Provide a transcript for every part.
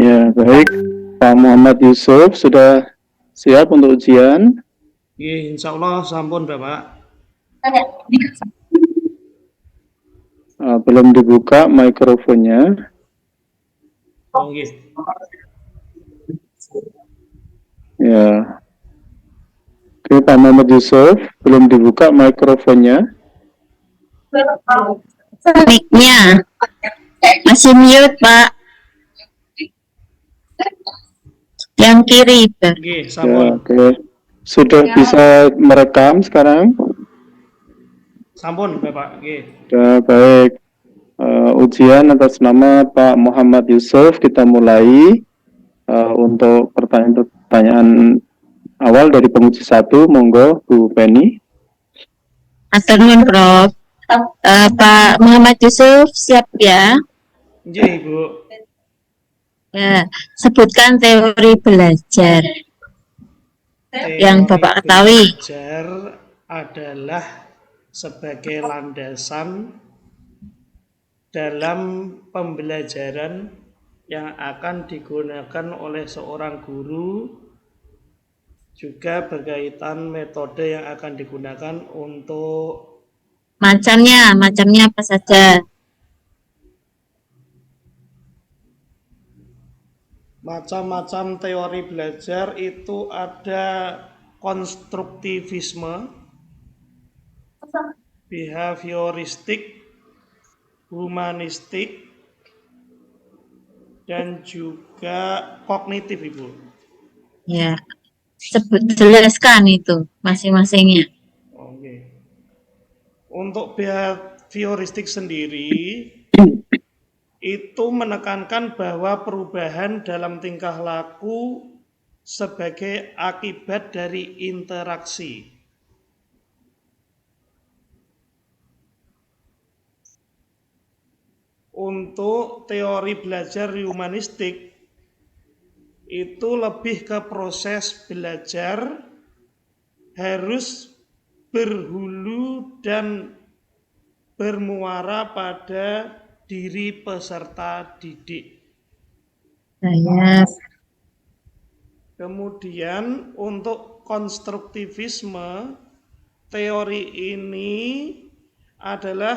Ya, baik. Pak Muhammad Yusuf sudah siap untuk ujian? Nggih, insyaallah sampun Bapak. Belum dibuka mikrofonnya. Oh nggih. Ya, oke, Pak Muhammad Yusuf belum dibuka mikrofonnya. Mic-nya masih mute, Pak. Yang kiri itu. Nggih, Ya, sampun. oke. Sudah bisa merekam sekarang? Sampun Bapak, nggih. Sudah, baik. Ujian atas nama Pak Muhammad Yusuf kita mulai. Untuk pertanyaan awal dari penguji 1, monggo Bu Penny. Atur nuwun, Prof. Pak Muhammad Yusuf siap ya? Nggih, Ibu. Ya, sebutkan teori belajar yang Bapak ketahui. Belajar adalah sebagai landasan dalam pembelajaran yang akan digunakan oleh seorang guru, juga berkaitan metode yang akan digunakan untuk Macamnya apa saja? macam-macam teori belajar. Itu ada konstruktivisme, behavioristik, humanistik, dan juga kognitif, Ibu. Ya, jelaskan itu masing-masingnya. Oke. Untuk behavioristik sendiri itu menekankan bahwa perubahan dalam tingkah laku sebagai akibat dari interaksi. Untuk teori belajar humanistik itu lebih ke proses belajar harus berhulu dan bermuara pada diri peserta didik. Saya Kemudian untuk konstruktivisme, teori ini adalah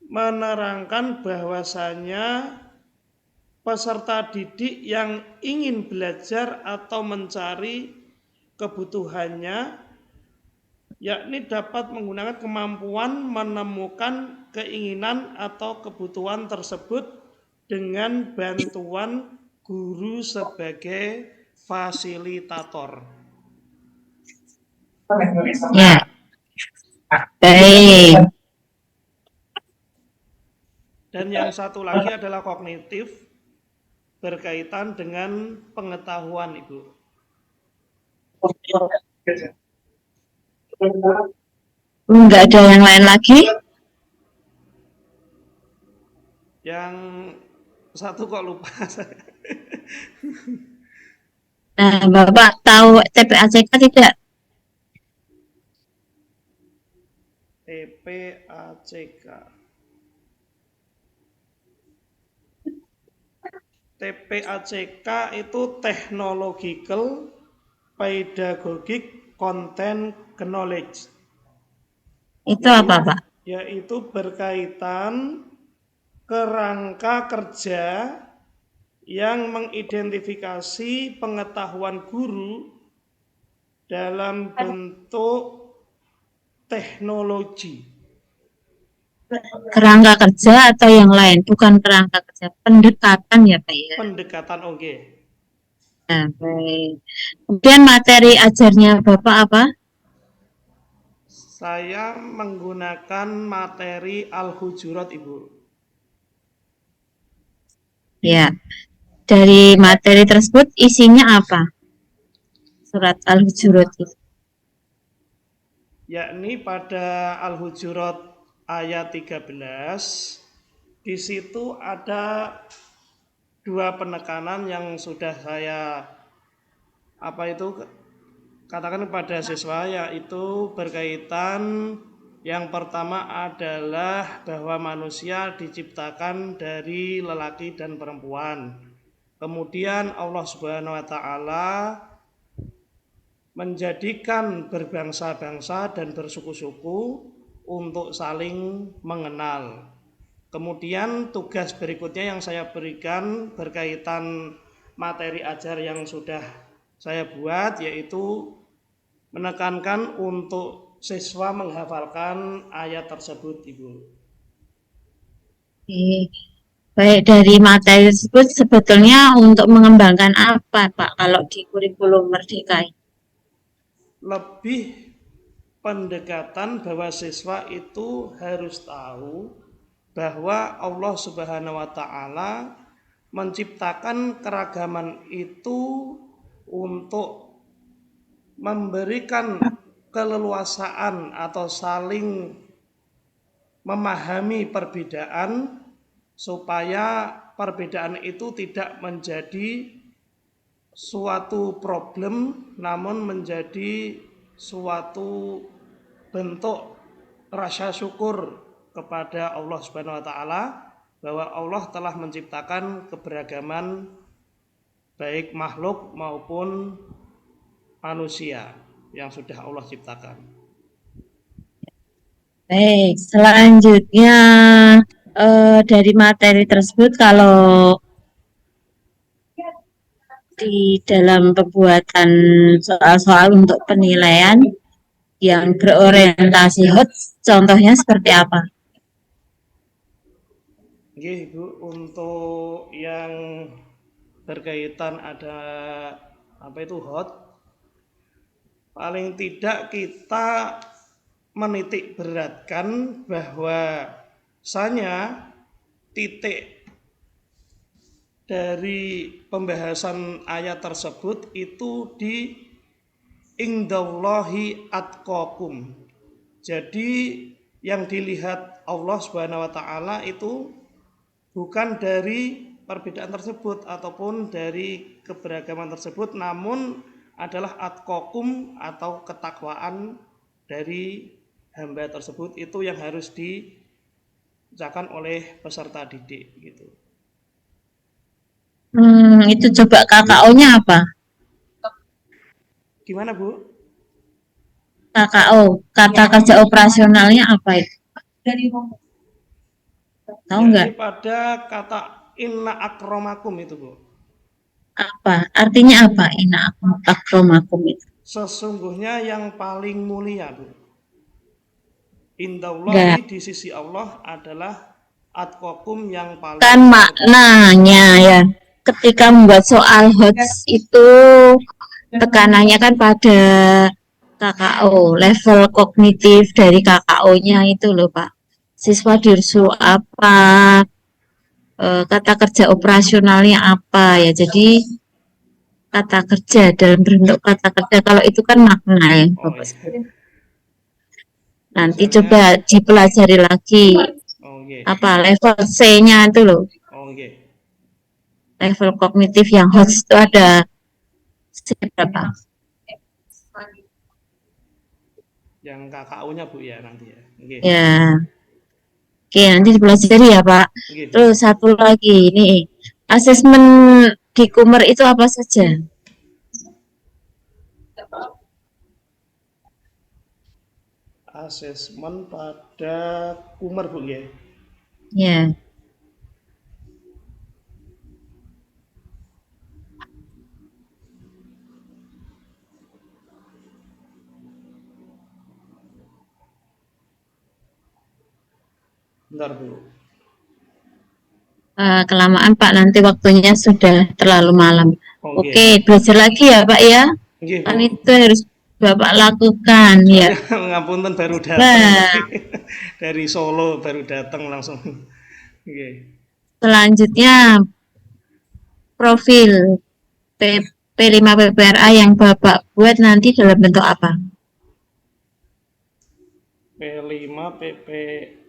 menerangkan bahwasanya peserta didik yang ingin belajar atau mencari kebutuhannya, yakni dapat menggunakan kemampuan menemukan keinginan atau kebutuhan tersebut dengan bantuan guru sebagai fasilitator. ya, baik. Dan yang satu lagi adalah kognitif, berkaitan dengan pengetahuan, Ibu. Enggak ada yang lain lagi? Yang satu kok lupa saya. Nah, Bapak tahu TPACK tidak? TPACK. TPACK itu Technological Pedagogic Content Knowledge. Itu apa, Pak? Yaitu berkaitan kerangka kerja yang mengidentifikasi pengetahuan guru dalam bentuk teknologi. Kerangka kerja atau yang lain? Bukan kerangka kerja, pendekatan ya, Pak ya? Pendekatan oke. Nah, baik. Kemudian materi ajarnya Bapak apa? Saya menggunakan materi Al-Hujurat, Ibu. Ya, dari materi tersebut isinya apa? Surat Al-Hujurat itu. Yakni pada Al-Hujurat ayat 13, di situ ada dua penekanan yang sudah saya katakan kepada siswa, yaitu berkaitan yang pertama adalah bahwa manusia diciptakan dari lelaki dan perempuan. Kemudian Allah Subhanahu wa taala menjadikan berbangsa-bangsa dan bersuku-suku untuk saling mengenal. Kemudian tugas berikutnya yang saya berikan berkaitan materi ajar yang sudah saya buat, yaitu menekankan untuk siswa menghafalkan ayat tersebut, Ibu. Oke. Baik, dari materi tersebut sebetulnya untuk mengembangkan apa, Pak, kalau di kurikulum Merdeka? Lebih pendekatan bahwa siswa itu harus tahu bahwa Allah Subhanahu wa taala menciptakan keragaman itu untuk memberikan keleluasaan atau saling memahami perbedaan supaya perbedaan itu tidak menjadi suatu problem namun menjadi suatu bentuk rasa syukur kepada Allah Subhanahu wa taala bahwa Allah telah menciptakan keberagaman baik makhluk maupun manusia yang sudah Allah ciptakan. Baik, selanjutnya dari materi tersebut kalau di dalam pembuatan soal-soal untuk penilaian yang berorientasi HOTS, contohnya seperti apa? Oke, Ibu, untuk yang berkaitan ada apa itu hot, paling tidak kita menitik beratkan bahwasanya titik dari pembahasan ayat tersebut itu di indallahi atqakum. Jadi yang dilihat Allah Subhanahu wa taala itu bukan dari perbedaan tersebut ataupun dari keberagaman tersebut, namun adalah atqakum atau ketakwaan dari hamba tersebut, itu yang harus diucapkan oleh peserta didik gitu. Itu coba KKO-nya apa? Gimana, Bu? KKO, kata kerja operasionalnya apa itu? Tahu nggak? Daripada kata inna akromakum itu, Bu. Apa? Artinya apa? Ina akromakum itu? Sesungguhnya yang paling mulia, Bu. Enggak. Indallahi di sisi Allah adalah atqakum yang paling Kan maknanya ya, ketika membuat soal HOTS itu tekanannya kan pada KKO, level kognitif dari KKO-nya itu loh Pak. Siswa disuruh apa, kata kerja operasionalnya apa ya. Jadi kata kerja dalam bentuk kata kerja, kalau itu kan makna ya Oh Bapak. iya. Nanti Misalnya, coba dipelajari lagi oh iya. apa level C-nya itu loh. Oh iya. Level kognitif yang HOTS itu ada berapa? Yang KKU-nya Bu ya nanti ya. Oke. Ya. Oke, nanti dipelajari ya Pak. Oke, Bu. Terus satu lagi nih, asesmen di Kumer itu apa saja? Asesmen pada Kumer Bu ya. Ya. Bentar Bu. Kelamaan Pak, nanti waktunya sudah terlalu malam. Oh, Oke, belajar lagi ya Pak ya. Oke, Kan Bu. itu harus Bapak lakukan ya. Ngapunten baru datang Nah, dari Solo baru datang langsung. Oke. selanjutnya profil P5 PPRA yang Bapak buat nanti dalam bentuk apa? P5 PPRA-nya.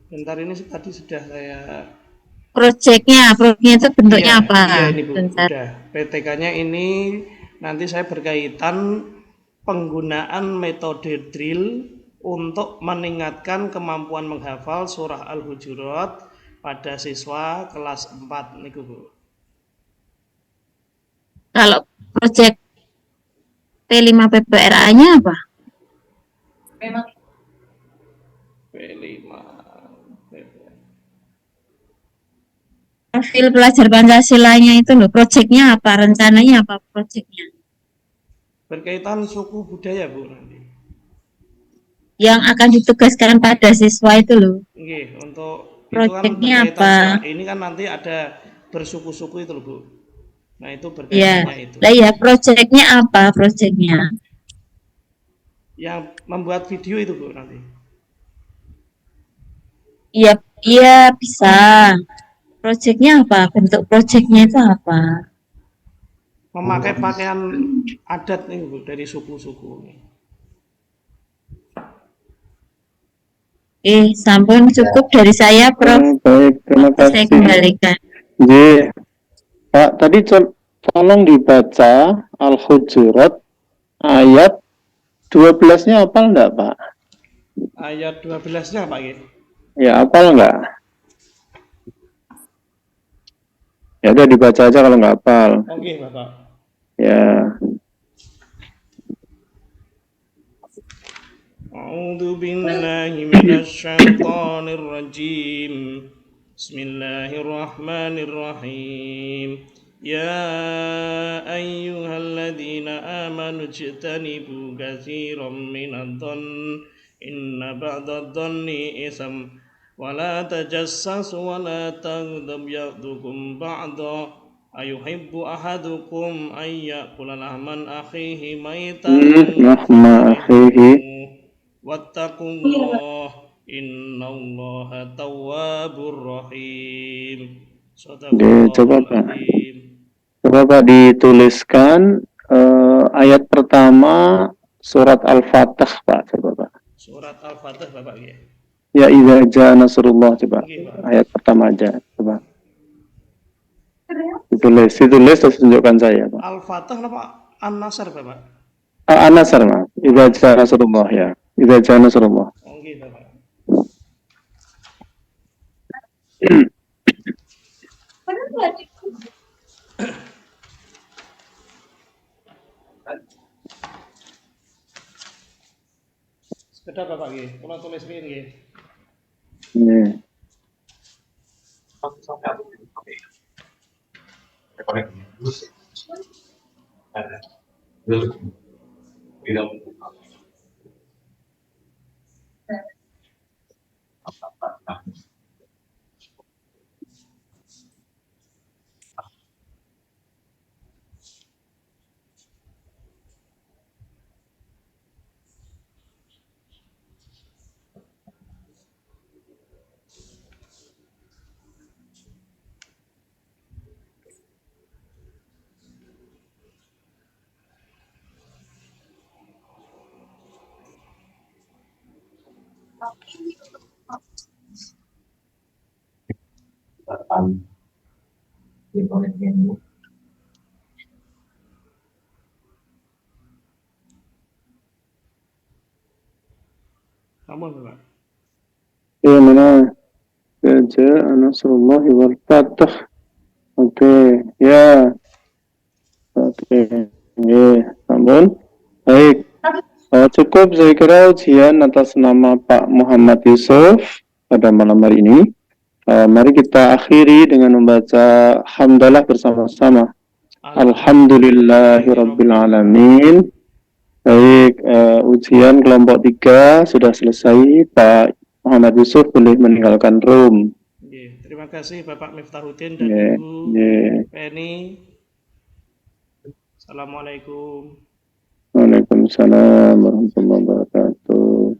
Bentar, ini tadi sudah saya Proyeknya itu bentuknya apa? Iya ini Bu, Bentar. udah. PTK-nya ini nanti saya berkaitan penggunaan metode drill untuk meningkatkan kemampuan menghafal surah Al-Hujurat pada siswa kelas 4 niku Bu. Kalau proyek P5 PPRA-nya apa? P5. Profil pelajar Pancasilanya itu loh, proyeknya apa? Rencananya apa proyeknya? Berkaitan suku budaya Bu nanti. Yang akan ditugaskan pada siswa itu loh. Nggih, untuk itu kan Proyeknya berkaitan apa? ini kan nanti ada bersuku-suku itu loh Bu. Nah, itu Ya, berkaitannya itu. lah ya proyeknya apa? Proyeknya? Yang membuat video itu Bu nanti. Iya, iya bisa. Proyeknya apa? Bentuk proyeknya itu apa? Memakai pakaian adat nih Bu dari suku-suku. Sampun cukup dari saya, Prof. Baik, terima Saya kasih. kembalikan. J. Pak, tadi tolong dibaca Al-Hujurat ayat 12-nya hafal enggak, Pak? Ayat 12-nya Pak Gil. Ya, hafal enggak? Ya udah dibaca aja kalau nggak hafal. Oke, Bapak. Ya. A'udzu billahi minasyaitonir rajim. Bismillahirrahmanirrahim. Ya ayyuhalladzina amanu ijtanibu katsiran minadh-dhann inna ba'dadh-dhanni ism wa la tajassasu wa la taghdab ya'dukum ba'da ayuhibbu ahadukum ay ya'kula lahman akhihi maitan Rahma akhihi. wattaqullah innallaha tawwabur rahim. Coba Pak. Sadaqallahul Coba Pak dituliskan ayat pertama surat Al-Fatih Pak. Coba Pak. Surat Al-Fatih Bapak ya. Ya idza jaa nasrullah coba. Nggih, Pak. Ayat pertama aja coba. Ditulis terus tunjukkan saya Pak. Al-Fatih apa An-Nasr Bapak? An-Nasr Pak. Idza jaa nasrullah ya. Idza jaa nasrullah. Nggih, Bapak. Sekedar Bapak nggih, kula tulis riyen nggih. Nggih. Sampun Bapak. Ya mana? Jaa nasrullah wal fath. Oke, ya. Oke. Nggih, sampun. Baik. Cukup saya kira ujian atas nama Pak Muhammad Yusuf pada malam hari ini. Mari kita akhiri dengan membaca hamdalah bersama-sama. Alhamdulillahirabbil alamin. Baik, ujian kelompok 3 sudah selesai. Pak Muhammad Yusuf boleh meninggalkan room. Nggih, terima kasih Bapak Miftahuddin dan Ibu Penny. Assalamualaikum. Waalaikumsalam warahmatullahi wabarakatuh.